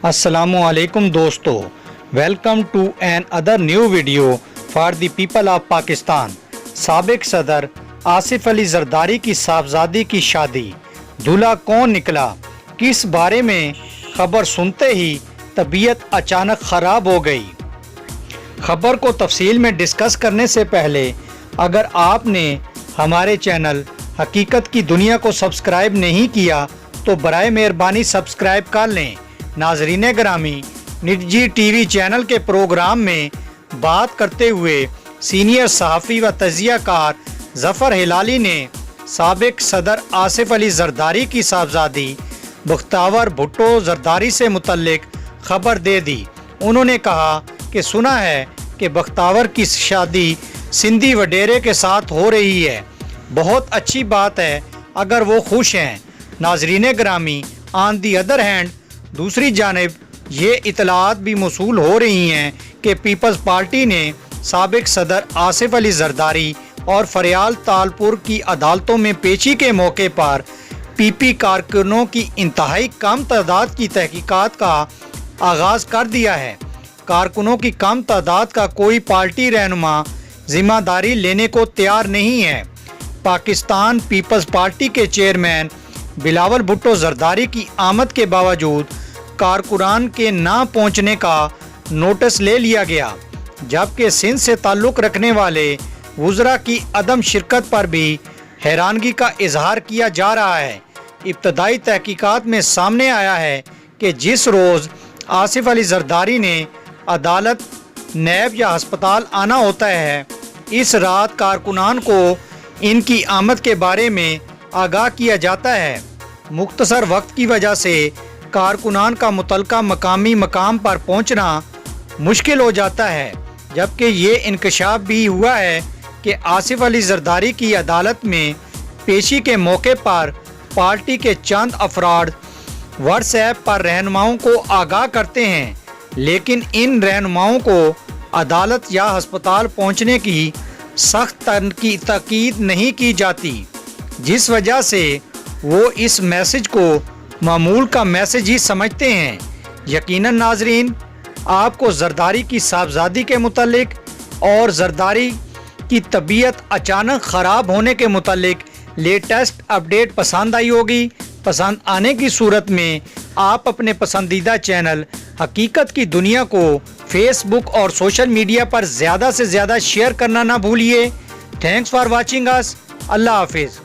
السلام علیکم دوستو، welcome to another new video for the people of Pakistan. سابق صدر آصف علی زرداری کی صاحبزادی کی شادی، دولہا کون نکلا، کس بارے میں خبر سنتے ہی طبیعت اچانک خراب ہو گئی۔ خبر کو تفصیل میں ڈسکس کرنے سے پہلے اگر آپ نے ہمارے چینل حقیقت کی دنیا کو سبسکرائب نہیں کیا تو برائے مہربانی سبسکرائب کر لیں۔ ناظرین گرامی، نٹ جی ٹی وی چینل کے پروگرام میں بات کرتے ہوئے سینئر صحافی و تجزیہ کار ظفر ہلالی نے سابق صدر آصف علی زرداری کی صاحبزادی بختیار بھٹو زرداری سے متعلق خبر دے دی۔ انہوں نے کہا کہ سنا ہے کہ بختیار کی شادی سندھی وڈیرے کے ساتھ ہو رہی ہے، بہت اچھی بات ہے اگر وہ خوش ہیں۔ ناظرین گرامی، آن دی ادر ہینڈ دوسری جانب یہ اطلاعات بھی موصول ہو رہی ہیں کہ پیپلز پارٹی نے سابق صدر آصف علی زرداری اور فریال تالپور کی عدالتوں میں پیشی کے موقع پر پی پی کارکنوں کی انتہائی کم تعداد کی تحقیقات کا آغاز کر دیا ہے۔ کارکنوں کی کم تعداد کا کوئی پارٹی رہنما ذمہ داری لینے کو تیار نہیں ہے۔ پاکستان پیپلز پارٹی کے چیئرمین بلاول بھٹو زرداری کی آمد کے باوجود کارکنان کے نہ پہنچنے کا نوٹس لے لیا گیا، جبکہ سندھ سے تعلق رکھنے والے وزراء کی عدم شرکت پر بھی حیرانگی کا اظہار کیا جا رہا ہے۔ ابتدائی تحقیقات میں سامنے آیا ہے کہ جس روز آصف علی زرداری نے عدالت، نیب یا ہسپتال آنا ہوتا ہے، اس رات کارکنان کو ان کی آمد کے بارے میں آگاہ کیا جاتا ہے۔ مختصر وقت کی وجہ سے کارکنان کا متعلقہ مقامی مقام پر پہنچنا مشکل ہو جاتا ہے، جبکہ یہ انکشاف بھی ہوا ہے کہ آصف علی زرداری کی عدالت میں پیشی کے موقع پر پارٹی کے چند افراد واٹس ایپ پر رہنماؤں کو آگاہ کرتے ہیں، لیکن ان رہنماؤں کو عدالت یا ہسپتال پہنچنے کی سخت تاکید نہیں کی جاتی، جس وجہ سے وہ اس میسج کو معمول کا میسج ہی سمجھتے ہیں۔ یقیناً ناظرین، آپ کو زرداری کی صاحبزادی کے متعلق اور زرداری کی طبیعت اچانک خراب ہونے کے متعلق لیٹسٹ اپڈیٹ پسند آئی ہوگی۔ پسند آنے کی صورت میں آپ اپنے پسندیدہ چینل حقیقت کی دنیا کو فیس بک اور سوشل میڈیا پر زیادہ سے زیادہ شیئر کرنا نہ بھولیے۔ تھینکس فار واچنگ اس۔ اللہ حافظ۔